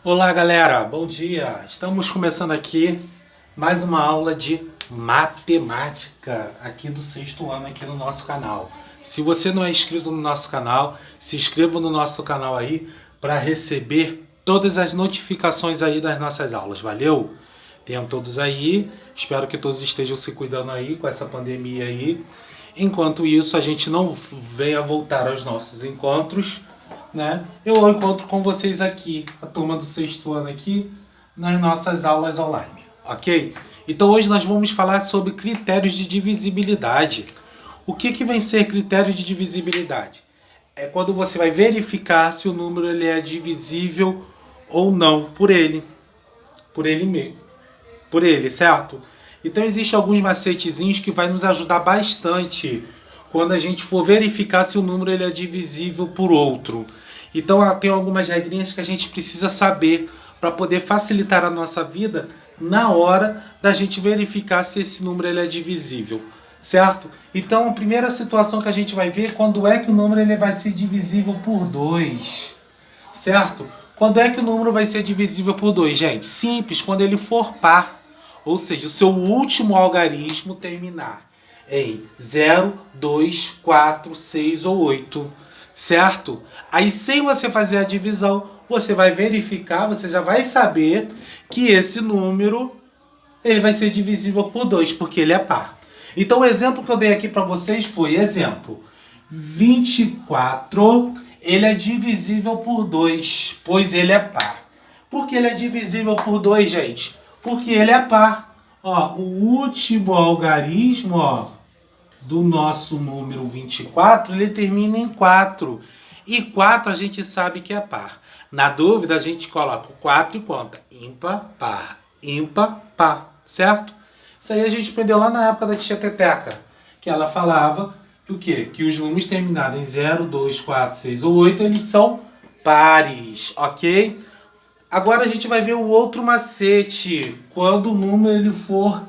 Olá, galera, bom dia. Estamos começando aqui mais uma aula de matemática aqui do sexto ano aqui no nosso canal. Se você não é inscrito no nosso canal, se inscreva no nosso canal aí para receber todas as notificações aí das nossas aulas. Valeu? Tenham todos aí. Espero que todos estejam se cuidando aí com essa pandemia aí. Enquanto isso, a gente não venha voltar aos nossos encontros, né? Eu encontro com vocês aqui, a turma do sexto ano aqui, nas nossas aulas online, ok? Então hoje nós vamos falar sobre critérios de divisibilidade. O que vem ser critério de divisibilidade? É quando você vai verificar se o número ele é divisível ou não por ele mesmo, por ele, certo? Então existem alguns macetezinhos que vai nos ajudar bastante quando a gente for verificar se o número ele é divisível por outro. Então tem algumas regrinhas que a gente precisa saber para poder facilitar a nossa vida na hora da gente verificar se esse número ele é divisível, certo? Então a primeira situação que a gente vai ver é quando é que o número ele vai ser divisível por 2, certo? Quando é que o número vai ser divisível por 2, gente? Simples, quando ele for par. Ou seja, o seu último algarismo terminar em 0, 2, 4, 6 ou 8, certo? Aí, sem você fazer a divisão, você vai verificar, você já vai saber que esse número ele vai ser divisível por 2, porque ele é par. Então, o exemplo que eu dei aqui para vocês foi, exemplo, 24, ele é divisível por 2, pois ele é par. Por que ele é divisível por 2, gente? Porque ele é par. Ó, o último algarismo, ó, do nosso número 24, ele termina em 4. E 4 a gente sabe que é par. Na dúvida, a gente coloca o 4 e conta ímpar, par, certo? Isso aí a gente aprendeu lá na época da tia Teteca, que ela falava que o quê? Que os números terminados em 0, 2, 4, 6 ou 8, eles são pares, ok? Agora a gente vai ver o outro macete, quando o número ele for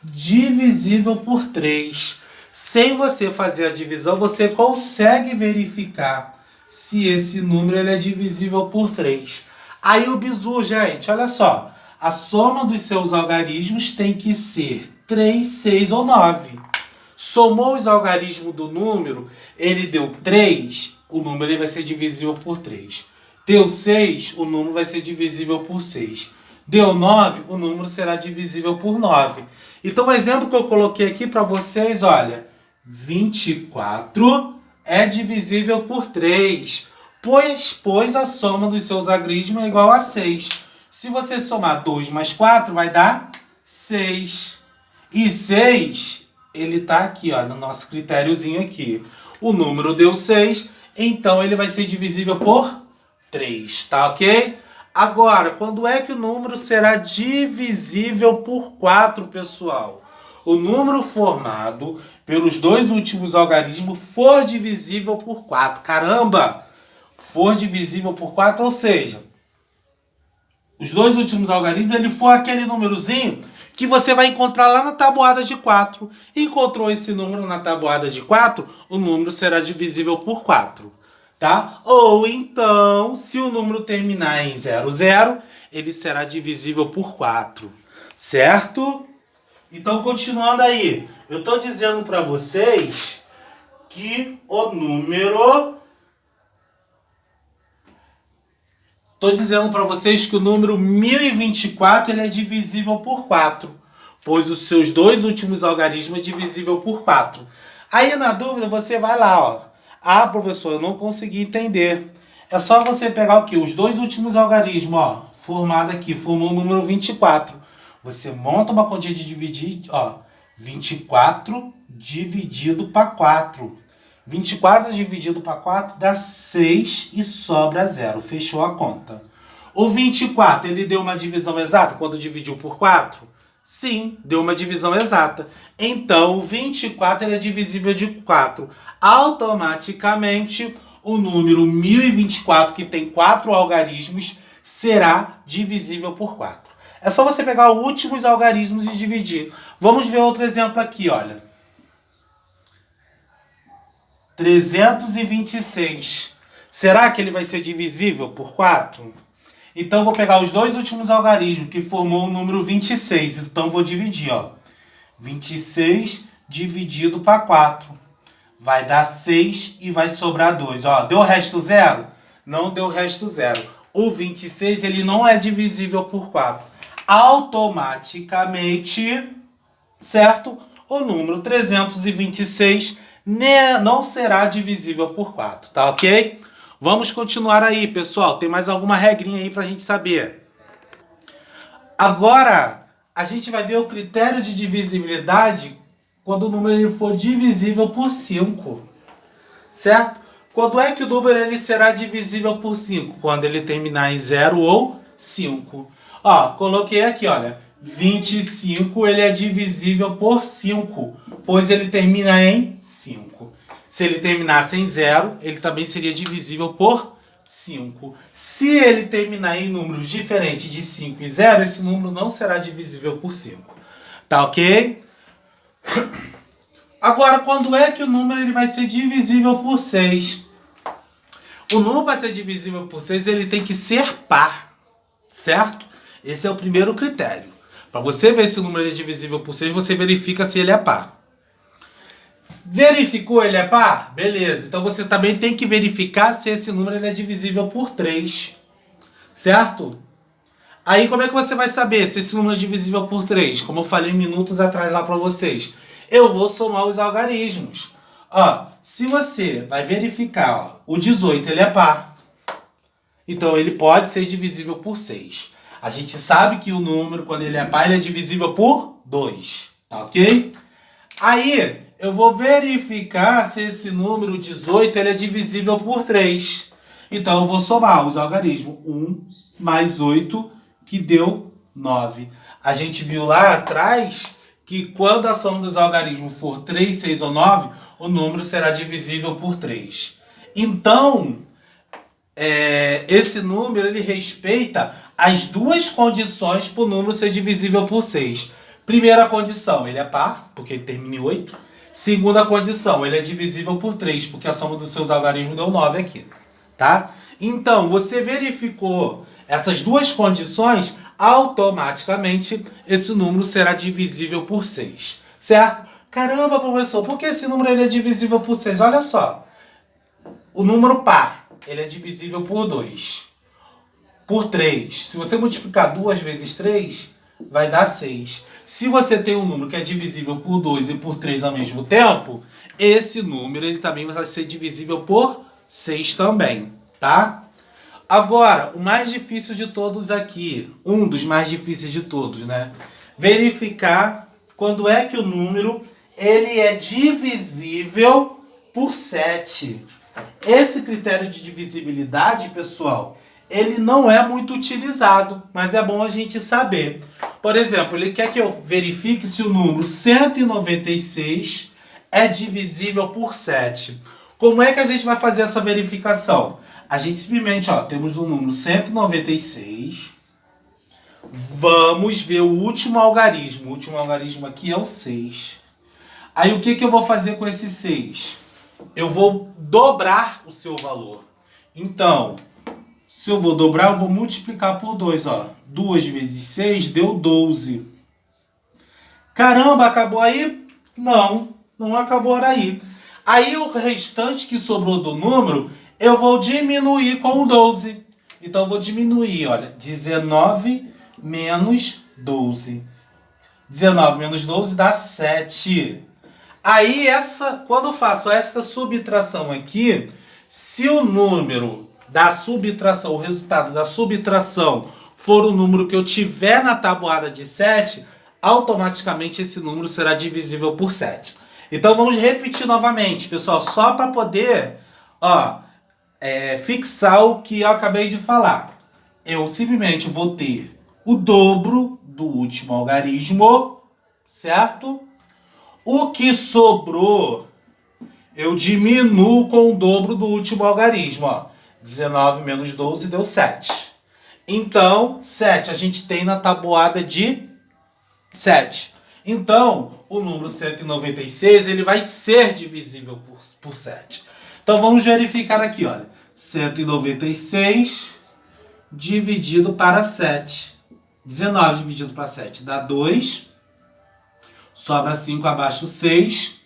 divisível por 3. Sem você fazer a divisão, você consegue verificar se esse número ele é divisível por 3. Aí o bizu, gente, olha só. A soma dos seus algarismos tem que ser 3, 6 ou 9. Somou os algarismos do número, ele deu 3, o número ele vai ser divisível por 3. Deu 6, o número vai ser divisível por 6. Deu 9, o número será divisível por 9. Então, o exemplo que eu coloquei aqui para vocês, olha, 24 é divisível por 3, pois a soma dos seus algarismos é igual a 6. Se você somar 2 mais 4, vai dar 6. E 6, ele está aqui, ó, no nosso critériozinho aqui. O número deu 6, então ele vai ser divisível por 3, tá ok? Agora, quando é que o número será divisível por 4, pessoal? O número formado pelos dois últimos algarismos for divisível por 4. Caramba! For divisível por 4, ou seja, os dois últimos algarismos, ele for aquele númerozinho que você vai encontrar lá na tabuada de 4. Encontrou esse número na tabuada de 4, o número será divisível por 4. Tá? Ou então, se o número terminar em 00, ele será divisível por 4. Certo? Então, continuando aí, eu estou dizendo para vocês que o número... Estou dizendo para vocês que o número 1024 ele é divisível por 4, pois os seus dois últimos algarismos é divisível por 4. Aí, na dúvida, você vai lá, ó. Ah, professor, eu não consegui entender. É só você pegar o quê? Os dois últimos algarismos, ó, formado aqui, formou o número 24. Você monta uma continha de dividir, ó, 24 dividido para 4. 24 dividido para 4 dá 6 e sobra 0. Fechou a conta. O 24, ele deu uma divisão exata quando dividiu por 4? Sim, deu uma divisão exata. Então, o 24 ele é divisível de 4. Automaticamente, o número 1024, que tem 4 algarismos, será divisível por 4. É só você pegar os últimos algarismos e dividir. Vamos ver outro exemplo aqui, olha. 326. Será que ele vai ser divisível por 4? Então, eu vou pegar os dois últimos algarismos, que formou o número 26. Então, eu vou dividir, ó. 26 dividido para 4. Vai dar 6 e vai sobrar 2. Ó, deu o resto zero? Não deu o resto zero. O 26, ele não é divisível por 4. Automaticamente, certo? O número 326 não será divisível por 4, tá ok? Vamos continuar aí, pessoal. Tem mais alguma regrinha aí pra gente saber. Agora, a gente vai ver o critério de divisibilidade quando o número ele for divisível por 5, certo? Quando é que o número ele será divisível por 5? Quando ele terminar em 0 ou 5. Ó, coloquei aqui, olha. 25 ele é divisível por 5, pois ele termina em 5. Se ele terminasse em 0, ele também seria divisível por 5. Se ele terminar em números diferentes de 5 e 0, esse número não será divisível por 5. Tá ok? Agora, quando é que o número ele vai ser divisível por 6? O número para ser divisível por 6, ele tem que ser par, certo? Esse é o primeiro critério. Para você ver se o número é divisível por 6, você verifica se ele é par. Verificou ele é par? Beleza. Então você também tem que verificar se esse número ele é divisível por 3. Certo? Aí como é que você vai saber se esse número é divisível por 3? Como eu falei minutos atrás lá para vocês. Eu vou somar os algarismos. Ó, se você vai verificar, ó, o 18 ele é par. Então ele pode ser divisível por 6. A gente sabe que o número, quando ele é par, ele é divisível por 2. Tá ok? Aí, eu vou verificar se esse número 18 ele é divisível por 3. Então, eu vou somar os algarismos. 1 mais 8, que deu 9. A gente viu lá atrás que quando a soma dos algarismos for 3, 6 ou 9, o número será divisível por 3. Então, esse número ele respeita as duas condições para o número ser divisível por 6. Primeira condição, ele é par, porque ele termina em 8. Segunda condição, ele é divisível por 3, porque a soma dos seus algarismos deu 9 aqui. Tá? Então, você verificou essas duas condições, automaticamente esse número será divisível por 6. Certo? Caramba, professor, por que esse número ele é divisível por 6? Olha só. O número par, ele é divisível por 2. Por 3. Se você multiplicar 2 vezes 3, vai dar 6. Se você tem um número que é divisível por 2 e por 3 ao mesmo tempo, esse número ele também vai ser divisível por 6 também, tá? Agora, o mais difícil de todos aqui, um dos mais difíceis de todos, né? Verificar quando é que o número ele é divisível por 7. Esse critério de divisibilidade, pessoal, ele não é muito utilizado, mas é bom a gente saber. Por exemplo, ele quer que eu verifique se o número 196 é divisível por 7. Como é que a gente vai fazer essa verificação? A gente simplesmente, ó, temos o número 196. Vamos ver o último algarismo. O último algarismo aqui é o 6. Aí o que eu vou fazer com esse 6? Eu vou dobrar o seu valor. Então, se eu vou dobrar, eu vou multiplicar por 2, ó. 2 vezes 6 deu 12. Caramba, acabou aí? Não, não acabou aí. Aí o restante que sobrou do número, eu vou diminuir com o 12. Então eu vou diminuir, olha, 19 menos 12. 19 menos 12 dá 7. Aí, quando eu faço esta subtração aqui, se o número da subtração, o resultado da subtração for o número que eu tiver na tabuada de 7, automaticamente esse número será divisível por 7. Então vamos repetir novamente, pessoal, só para poder fixar o que eu acabei de falar. Eu simplesmente vou ter o dobro do último algarismo, certo? O que sobrou, eu diminuo com o dobro do último algarismo. Ó. 19 menos 12 deu 7. Então, 7 a gente tem na tabuada de 7. Então, o número 196 ele vai ser divisível por 7. Então, vamos verificar aqui. Olha. 196 dividido para 7. 19 dividido para 7 dá 2. Sobra 5 abaixo 6,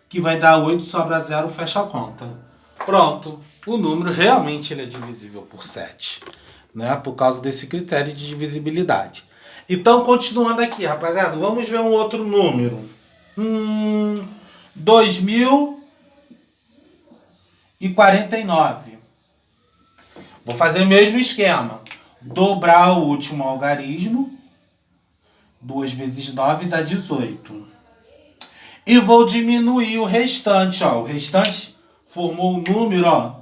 que vai dar 8, sobra 0, fecha a conta. Pronto. O número realmente ele é divisível por 7. Né? Por causa desse critério de divisibilidade. Então, continuando aqui, rapaziada, vamos ver um outro número. 2049. Vou fazer o mesmo esquema. Dobrar o último algarismo. 2 vezes 9 dá 18. E vou diminuir o restante. Ó. O restante formou o número, ó,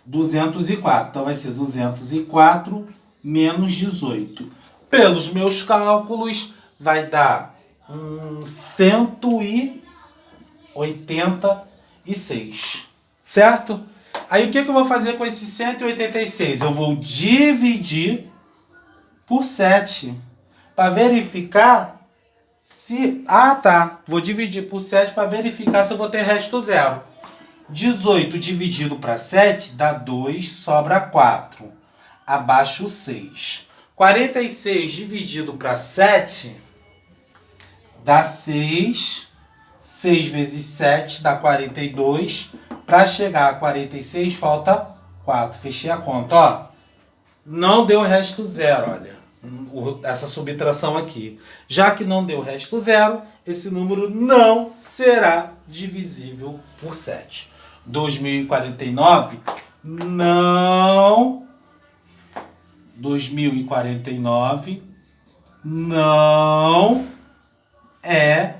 204. Então vai ser 204 menos 18. Pelos meus cálculos, vai dar 186. Certo? Aí o que eu vou fazer com esse 186? Eu vou dividir por 7. Para verificar se... Ah, tá. Vou dividir por 7 para verificar se eu vou ter resto zero. 18 dividido para 7 dá 2, sobra 4. Abaixo 6. 46 dividido para 7 dá 6. 6 vezes 7 dá 42. Para chegar a 46 falta 4. Fechei a conta, ó. Não deu resto zero, olha. Essa subtração aqui. Já que não deu resto zero, esse número não será divisível por 7. 2049 não... 2049 não é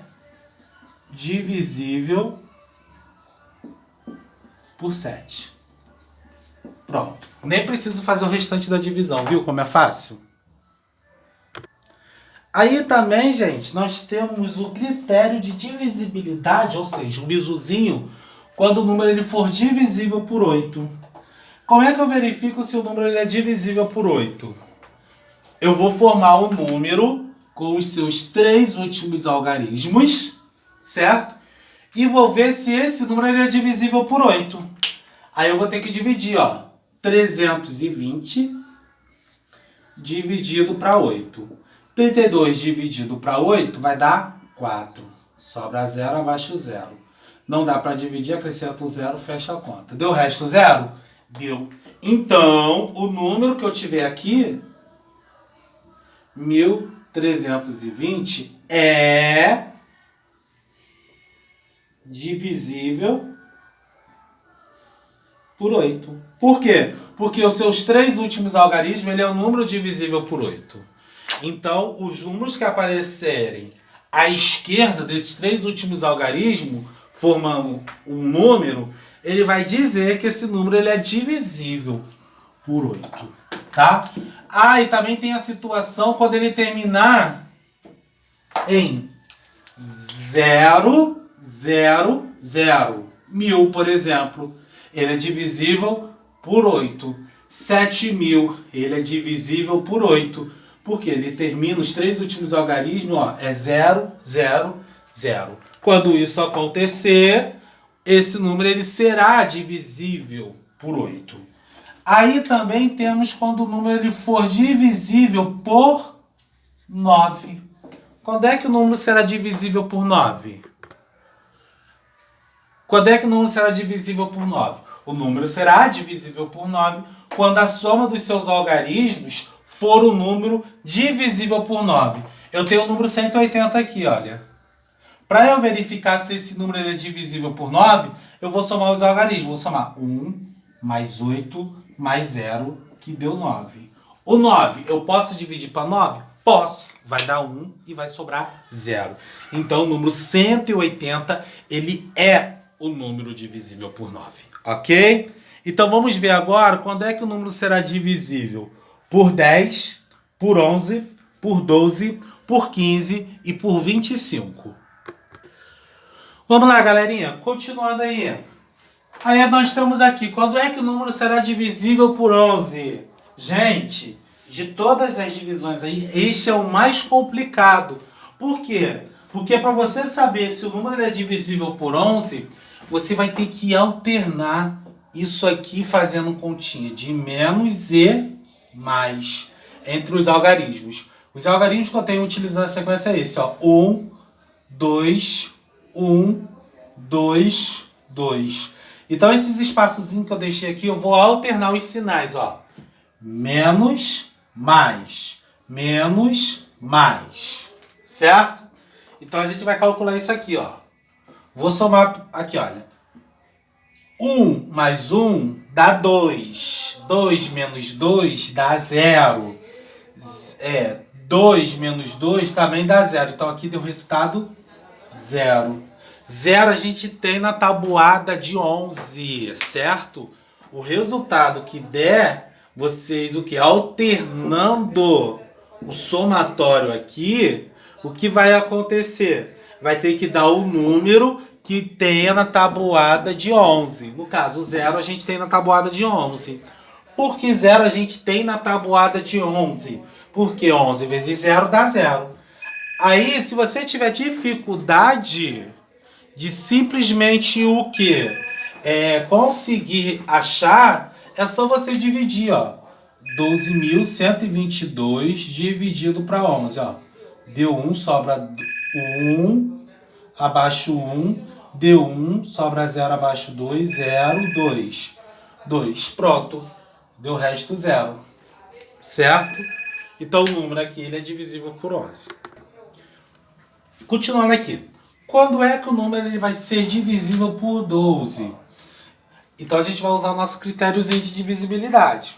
divisível por 7. Pronto. Nem preciso fazer o restante da divisão, viu como é fácil? Aí também, gente, nós temos o critério de divisibilidade, ou seja, um bisuzinho, quando o número ele for divisível por 8. Como é que eu verifico se o número ele é divisível por 8? Eu vou formar o número com os seus 3 últimos algarismos, certo? E vou ver se esse número ele é divisível por 8. Aí eu vou ter que dividir, ó, 320 dividido para 8. 32 dividido para 8 vai dar 4. Sobra 0, abaixo 0. Não dá para dividir, acrescenta o 0, fecha a conta. Deu resto 0? Deu. Então, o número que eu tiver aqui, 1320, é divisível por 8. Por quê? Porque os seus 3 últimos algarismos, ele é um número divisível por 8. Então, os números que aparecerem à esquerda desses 3 últimos algarismos, formando um número, ele vai dizer que esse número ele é divisível por 8. Tá? Ah, e também tem a situação quando ele terminar em 0, 0, 0. 1000, por exemplo, ele é divisível por 8. 7000, ele é divisível por 8. Porque ele termina os 3 últimos algarismos, ó, é 0, 0, 0. Quando isso acontecer, esse número ele será divisível por 8. Aí também temos quando o número ele for divisível por 9. Quando é que o número será divisível por 9? Quando é que o número será divisível por 9? O número será divisível por 9 quando a soma dos seus algarismos for o número divisível por 9. Eu tenho o número 180 aqui, olha. Para eu verificar se esse número é divisível por 9, eu vou somar os algarismos. Vou somar 1 mais 8 mais 0, que deu 9. O 9, eu posso dividir para 9? Posso. Vai dar 1 e vai sobrar 0. Então, o número 180, ele é o número divisível por 9. Ok? Então, vamos ver agora quando é que o número será divisível. Por 10, por 11, por 12, por 15 e por 25. Vamos lá, galerinha. Continuando aí. Aí nós estamos aqui. Quando é que o número será divisível por 11? Gente, de todas as divisões aí, este é o mais complicado. Por quê? Porque para você saber se o número é divisível por 11, você vai ter que alternar isso aqui fazendo continha de menos e mais entre os algarismos. Os algarismos que eu tenho utilizando a sequência é esse, ó. 1, 2, 1, 2, 2. Então esses espaçozinhos que eu deixei aqui, eu vou alternar os sinais, ó. Menos, mais. Menos, mais. Certo? Então a gente vai calcular isso aqui, ó. Vou somar aqui, olha. 1 mais 1 dá 2. 2 menos 2 dá 0. 2 menos 2 também dá 0. Então aqui deu o resultado 0. 0 a gente tem na tabuada de 11, certo? O resultado que der, vocês o que? Alternando o somatório aqui, o que vai acontecer? Vai ter que dar o número que tenha na tabuada de 11. No caso, 0 a gente tem na tabuada de 11. Por que 0 a gente tem na tabuada de 11? Porque 11 vezes 0 dá 0. Aí, se você tiver dificuldade de simplesmente o que? Conseguir achar, é só você dividir, ó. 12.122 dividido para 11, ó. Deu 1, sobra 1, abaixo 1, deu 1, sobra 0, abaixo 2, 0, 2. 2, pronto. Deu o resto 0. Certo? Então o número aqui ele é divisível por 11. Continuando aqui. Quando é que o número ele vai ser divisível por 12? Então a gente vai usar o nosso critériozinho de divisibilidade.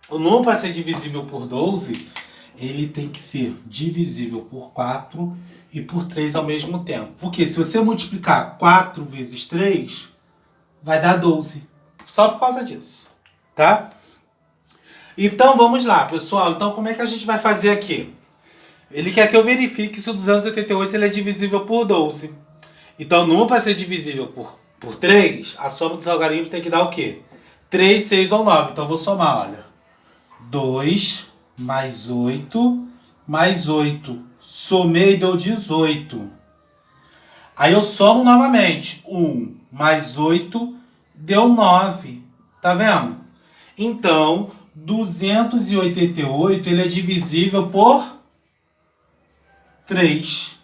O número para ser divisível por 12, ele tem que ser divisível por 4 e por 3 ao mesmo tempo. Porque se você multiplicar 4 vezes 3, vai dar 12. Só por causa disso. Tá? Então vamos lá, pessoal. Então como é que a gente vai fazer aqui? Ele quer que eu verifique se o 288 ele é divisível por 12. Então, o número para ser divisível por 3, a soma dos algarismos tem que dar o quê? 3, 6 ou 9. Então, eu vou somar, olha. 2 mais 8 mais 8. Somei e deu 18. Aí eu somo novamente. 1 mais 8 deu 9. Tá vendo? Então, 288 ele é divisível por 3.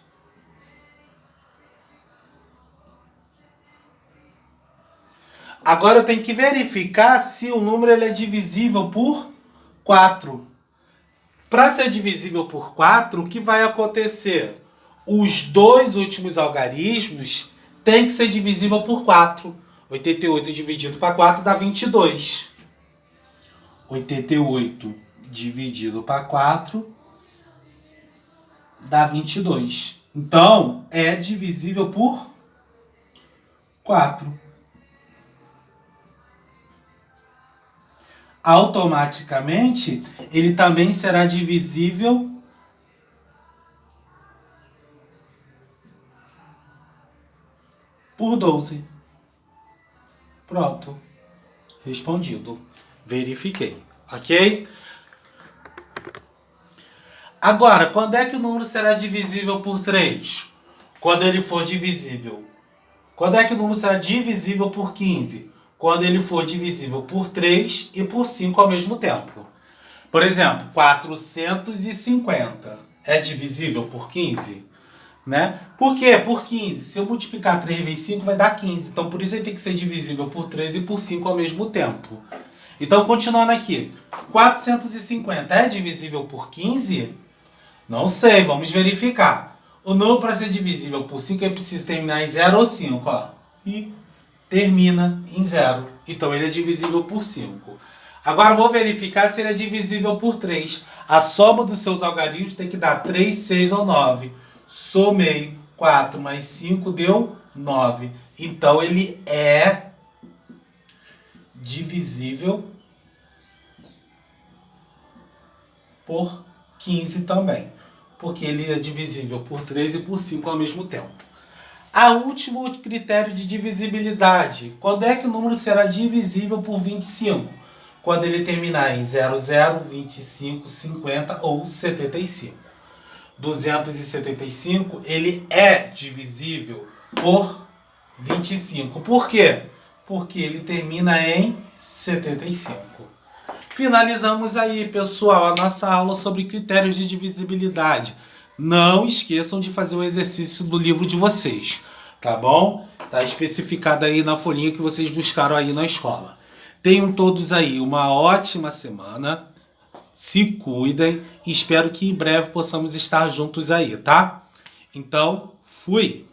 Agora eu tenho que verificar se o número ele é divisível por 4. Para ser divisível por 4, o que vai acontecer? Os dois últimos algarismos têm que ser divisível por 4. 88 dividido para 4 dá 22. 88 dividido para 4 dá 22. Então, é divisível por 4. Automaticamente, ele também será divisível por 12. Pronto. Respondido. Verifiquei. Ok? Agora, quando é que o número será divisível por 3? Quando ele for divisível. Quando é que o número será divisível por 15? Quando ele for divisível por 3 e por 5 ao mesmo tempo. Por exemplo, 450 é divisível por 15? Né? Por quê? Por 15. Se eu multiplicar 3 vezes 5 vai dar 15. Então, por isso ele tem que ser divisível por 3 e por 5 ao mesmo tempo. Então, continuando aqui. 450 é divisível por 15? Não sei, vamos verificar. O número para ser divisível por 5 é preciso terminar em 0 ou 5, ó. E termina em 0. Então ele é divisível por 5. Agora vou verificar se ele é divisível por 3. A soma dos seus algarismos tem que dar 3, 6 ou 9. Somei 4 mais 5 deu 9. Então ele é divisível por 15 também. Porque ele é divisível por 3 e por 5 ao mesmo tempo. A último critério de divisibilidade. Quando é que o número será divisível por 25? Quando ele terminar em 00, 25, 50 ou 75. 275, ele é divisível por 25. Por quê? Porque ele termina em 75. finalizamos aí, pessoal, a nossa aula sobre critérios de divisibilidade. Não esqueçam de fazer o exercício do livro de vocês, tá bom? Tá especificado aí na folhinha que vocês buscaram aí na escola. Tenham todos aí uma ótima semana, se cuidem e espero que em breve possamos estar juntos aí, tá? Então, fui!